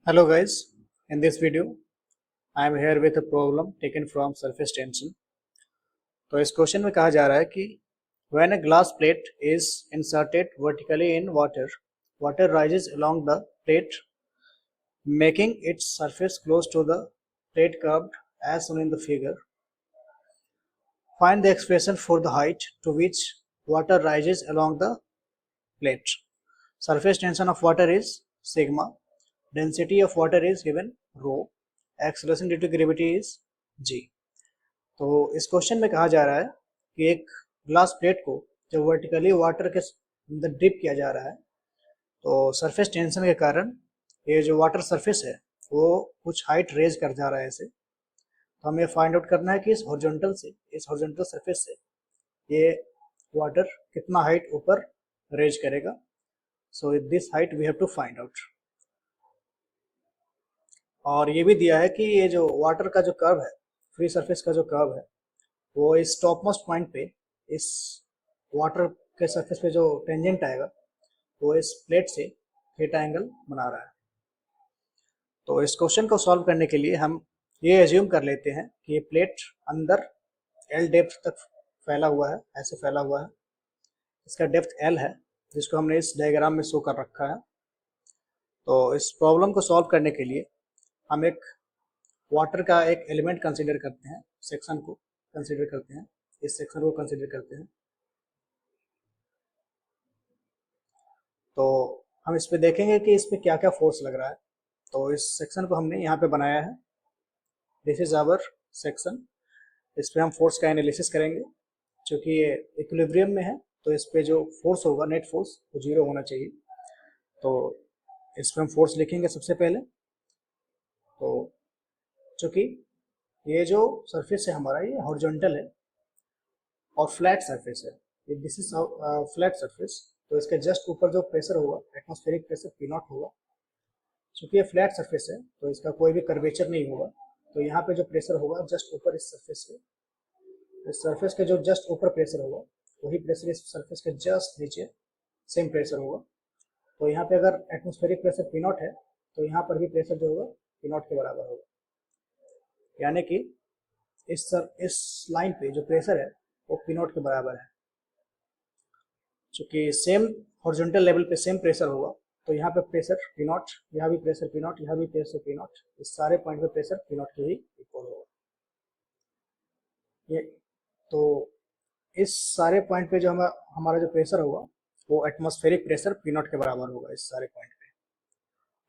Hello guys, in this video I am here with a problem taken from surface tension. तो इस question में कहा जा रहा है कि when a glass plate is inserted vertically in water, water rises along the plate making its surface close to the plate curved as shown in the figure. Find the expression for the height to which water rises along the plate. Surface tension of water is sigma. Density of water is given rho. Acceleration due to gravity is g. तो इस question में कहा जा रहा है कि एक glass plate को जब वर्टिकली वाटर के अंदर डिप किया जा रहा है तो सरफेस टेंशन के कारण ये जो वाटर सरफेस है वो कुछ हाइट रेज कर जा रहा है इसे। तो हमें फाइंड आउट करना है कि इस हॉरिजॉन्टल सरफेस से ये वाटर कितना हाइट ऊपर रेज करेगा। So this height we have to find out. और ये भी दिया है कि ये जो वाटर का जो कर्व है, फ्री सरफेस का जो कर्व है, वो इस टॉप मोस्ट पॉइंट पे इस वाटर के सरफेस पे जो टेंजेंट आएगा वो इस प्लेट से थीटा एंगल बना रहा है। तो इस क्वेश्चन को सॉल्व करने के लिए हम ये एज्यूम कर लेते हैं कि ये प्लेट अंदर एल डेप्थ तक फैला हुआ है, ऐसे फैला हुआ है। इसका डेप्थ एल है जिसको हमने इस डायग्राम में शो कर रखा है। तो इस प्रॉब्लम को सॉल्व करने के लिए हम एक वाटर का एक एलिमेंट कंसीडर करते हैं, सेक्शन को कंसीडर करते हैं, इस सेक्शन को कंसीडर करते हैं। तो हम इस पे देखेंगे कि इस पे क्या क्या फोर्स लग रहा है। तो इस सेक्शन को हमने यहाँ पे बनाया है, दिस इज आवर सेक्शन। इस पे हम फोर्स का एनालिसिस करेंगे। चूँकि ये इक्विलिब्रियम में है तो इस पे जो फोर्स होगा, नेट फोर्स, वो 0 होना चाहिए। तो इस पे हम फोर्स लिखेंगे सबसे पहले। तो चूँकि ये जो सरफेस है हमारा, ये हॉरिजॉन्टल है और फ्लैट सरफेस है, दिस इज फ्लैट सरफेस। तो इसके जस्ट ऊपर जो प्रेशर होगा, एटमॉस्फेरिक प्रेशर पी नॉट होगा। चूँकि ये फ्लैट सरफेस है तो इसका कोई भी कर्वेचर नहीं होगा। तो यहाँ पे जो प्रेशर होगा जस्ट ऊपर इस सरफेस के, इस सरफेस के जो जस्ट ऊपर प्रेशर होगा वही प्रेशर इस सरफेस के जस्ट नीचे सेम प्रेशर होगा। तो यहाँ पे अगर एटमॉस्फेरिक प्रेशर पी नॉट है तो यहाँ पर भी प्रेशर जो होगा पी नॉट के बराबर होगा। यानी कि इस लाइन पे जो प्रेशर है वो पी नॉट के बराबर है। चूँकि सेम हॉरिजॉन्टल लेवल पे सेम प्रेशर होगा तो यहाँ पे प्रेशर पी नॉट, यहाँ भी प्रेशर पी नॉट, यहाँ भी प्रेशर पी नॉट, इस सारे पॉइंट पे प्रेशर पी नॉट के ही इक्वल होगा। ये तो इस सारे पॉइंट पे जो हमारा जो प्रेशर होगा वो एटमॉस्फेरिक प्रेशर पी नॉट के बराबर होगा इस सारे पॉइंट पे।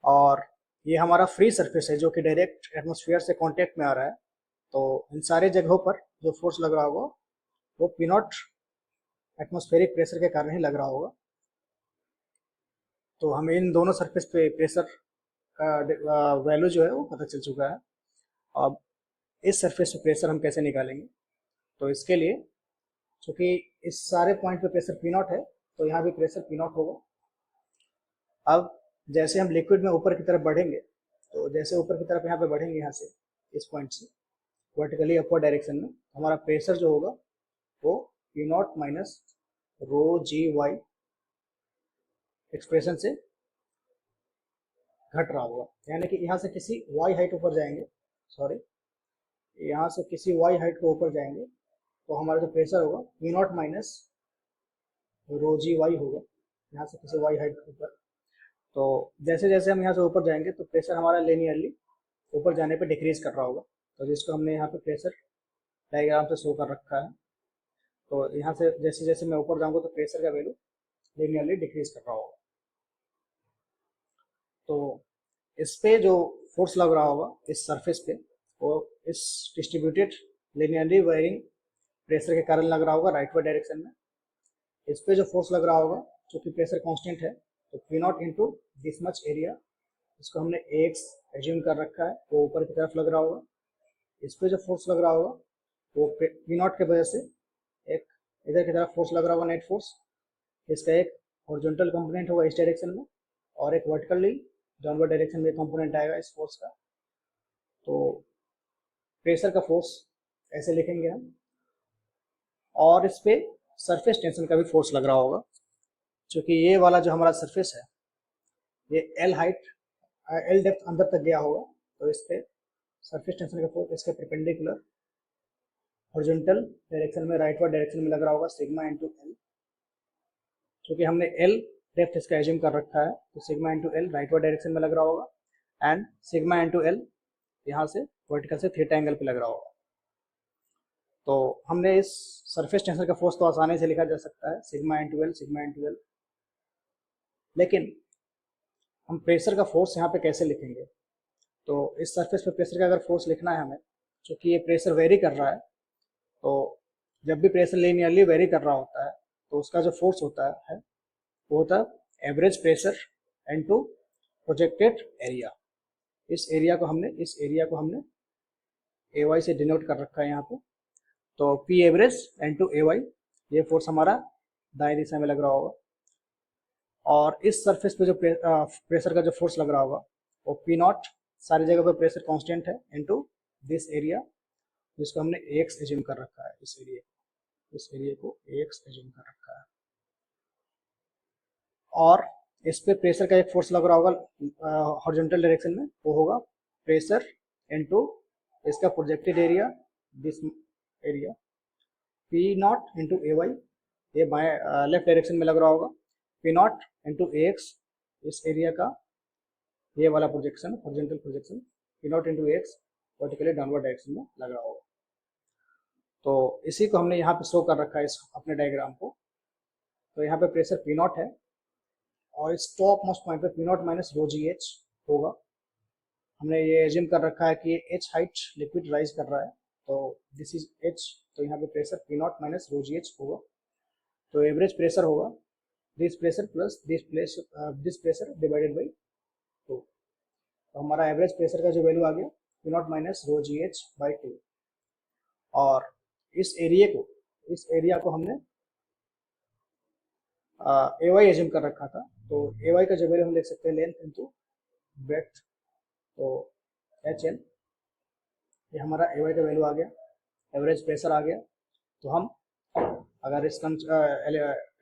और ये हमारा फ्री सरफेस है जो कि डायरेक्ट एटमॉस्फेयर से कांटेक्ट में आ रहा है। तो इन सारे जगहों पर जो फोर्स लग रहा होगा वो पी नॉट एटमॉस्फेरिक प्रेशर के कारण ही लग रहा होगा। तो हमें इन दोनों सरफेस पे प्रेशर का वैल्यू जो है वो पता चल चुका है। अब इस सरफेस पे प्रेशर हम कैसे निकालेंगे? तो इसके लिए चूँकि इस सारे पॉइंट पे प्रेशर पी नॉट है तो यहाँ भी प्रेशर पी नॉट होगा। अब जैसे हम लिक्विड में ऊपर की तरफ बढ़ेंगे तो जैसे ऊपर की तरफ यहाँ पे बढ़ेंगे, यहाँ से इस पॉइंट से वर्टिकली अपवर्ड डायरेक्शन में, हमारा प्रेशर जो होगा वो P naught minus rho g y expression से घट रहा होगा। यानी कि यहाँ से किसी वाई हाइट ऊपर जाएंगे, सॉरी, यहाँ से किसी वाई हाइट को ऊपर जाएंगे तो हमारा जो प्रेशर होगा P naught minus rho g y होगा, यहाँ से किसी वाई हाइट के ऊपर। तो जैसे जैसे हम यहाँ से ऊपर जाएंगे तो प्रेशर हमारा लिनियरली ऊपर जाने पे डिक्रीज कर रहा होगा। तो जिसको हमने यहाँ पे प्रेशर डायग्राम से शो कर रखा है। तो यहाँ से जैसे जैसे मैं ऊपर जाऊँगा तो प्रेशर का वैल्यू लिनियरली डिक्रीज कर रहा होगा। तो इस पे जो फोर्स लग रहा होगा इस सरफेस पे वो इस डिस्ट्रीब्यूटेड लिनियरली वेरिंग प्रेशर के कारण लग रहा होगा राइटवर्ड डायरेक्शन में। इस पे जो फोर्स लग रहा होगा चूँकि प्रेशर कांस्टेंट है तो P naught into this much area, इसको हमने एक्स एज्यूम कर रखा है, वो ऊपर की तरफ लग रहा होगा। इस पे जो फोर्स लग रहा होगा वो पी नॉट के वजह से एक इधर की तरफ फोर्स लग रहा होगा, नेट फोर्स। इसका एक हॉरिजॉन्टल कंपोनेंट होगा इस डायरेक्शन में और एक वर्टिकली डाउनवर्ड डायरेक्शन में कंपोनेंट आएगा इस फोर्स का। तो प्रेशर का फोर्स ऐसे लिखेंगे हम। और इस पे सरफेस टेंशन का भी फोर्स लग रहा होगा, क्योंकि ये वाला जो हमारा सरफेस है ये एल हाइट एल डेप्थ अंदर तक गया होगा तो इस पे सरफेस टेंशन का फोर्स इसके परपेंडिकुलर हॉरिजॉन्टल डायरेक्शन में राइटवर्ड डायरेक्शन में लग रहा होगा सिग्मा इंटू एल। क्योंकि हमने एल डेप्थ इसका एज्यूम कर रखा है तो sigma into L rightward direction में लग रहा होगा एंड सिग्मा इंटू एल यहाँ से वर्टिकल से थीटा एंगल पे लग रहा होगा। तो हमने इस सरफेस टेंशन का फोर्स तो आसानी से लिखा जा सकता है सिग्मा इंटू एल, लेकिन हम प्रेशर का फोर्स यहाँ पे कैसे लिखेंगे? तो इस सरफेस पे प्रेशर का अगर फोर्स लिखना है हमें, क्योंकि ये प्रेशर वेरी कर रहा है, तो जब भी प्रेशर लीनियरली वेरी कर रहा होता है तो उसका जो फोर्स होता है वो होता है average pressure into projected area. इस एरिया को हमने ए वाई से डिनोट कर रखा है यहाँ पे। तो पी एवरेज इनटू ए वाई, ये फोर्स हमारा दाएं दिशा में लग रहा होगा, और इस सरफेस पे जो प्रेशर का जो फोर्स लग रहा होगा वो पी नॉट, सारी जगह पे प्रेशर कांस्टेंट है, इनटू दिस एरिया जिसको हमने एक्स एज्यूम कर रखा है। इस एरिया को एक्स एज्यूम कर रखा है, और इस पे प्रेशर का एक फोर्स लग रहा होगा हॉरिजॉन्टल डायरेक्शन में, वो होगा प्रेशर इनटू इसका projected area, this area P naught into A y, ये बाएं लेफ्ट डायरेक्शन में लग रहा होगा, P naught into A x, इस एरिया का ये वाला projection horizontal projection, P naught into A x vertically downward direction में लग रहा होगा। तो इसी को हमने यहाँ पे शो कर रखा है इस अपने डायग्राम को। तो यहाँ पे प्रेशर पी नॉट है और इस टॉप मोस्ट पॉइंट पे पी नॉट माइनस रो जी एच होगा। हमने ये एज्यूम कर रखा है कि एच हाइट लिक्विड राइज कर रहा है, तो दिस इज एच, तो यहाँ पे pressure P naught minus rho जी एच होगा। तो एवरेज प्रेशर होगा this pressure plus this pressure divided by 2। तो हमारा एवरेज प्रेशर का जो वैल्यू आ गया P naught minus rho ji H by 2। और इस एरिया को हमने ए वाई एज्यूम कर रखा था, तो ए वाई का जो वैल्यू हम लिख सकते हैं लेंथ इंटू ब्रेड्थ, तो एच एल, ये हमारा ए वाई का वैल्यू आ गया, एवरेज प्रेशर आ गया। तो हम अगर इस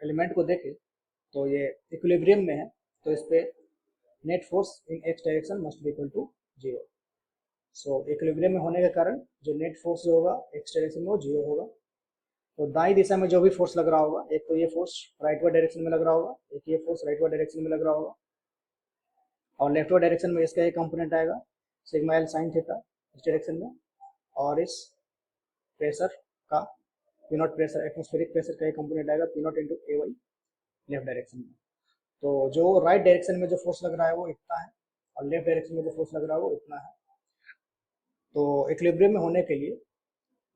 एलिमेंट को देखें तो ये इक्विलिब्रियम में है, तो इस पे net force in x direction must be equal to 0। So equilibrium में होने के कारण जो नेट फोर्स जो होगा एक्स डायरेक्शन में वो 0 होगा। तो दाई दिशा में जो भी फोर्स लग रहा होगा, एक तो ये फोर्स राइटवर्ड डायरेक्शन में लग रहा होगा, एक ये फोर्स राइटवर्ड डायरेक्शन में लग रहा होगा, और लेफ्टवर्ड डायरेक्शन में इसका एक कंपोनेंट आएगा सिग्मा एल साइन थीटा इस डायरेक्शन में, और इस प्रेशर का P naught pressure atmospheric pressure का एक कंपोनेंट आएगा P naught into A y left direction में। तो जो राइट डायरेक्शन में जो फोर्स लग रहा है वो इतना है, और लेफ्ट डायरेक्शन में जो फोर्स लग रहा है वो इतना है। तो इक्विलिब्रियम में होने के लिए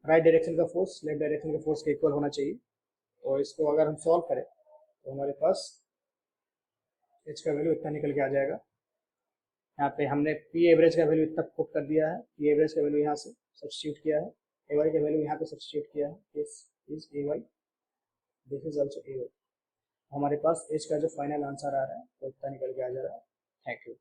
राइट डायरेक्शन का फोर्स लेफ्ट डायरेक्शन के फोर्स के इक्वल होना चाहिए। तो इसको अगर हम सॉल्व करें तो हमारे पास एच का वैल्यू इतना निकल के आ जाएगा। यहाँ पे हमने पी एवरेज का वैल्यू इतना पुट कर दिया है, पी एवरेज का वैल्यू यहाँ से सब्स्टिट्यूट किया है, ए वाई का वैल्यू यहाँ पे सब्स्टिट्यूट किया है, this is A y, this is also A y. हमारे पास एच का जो फाइनल आंसर आ रहा है वो इतना निकल के आ जा रहा है। Thank you.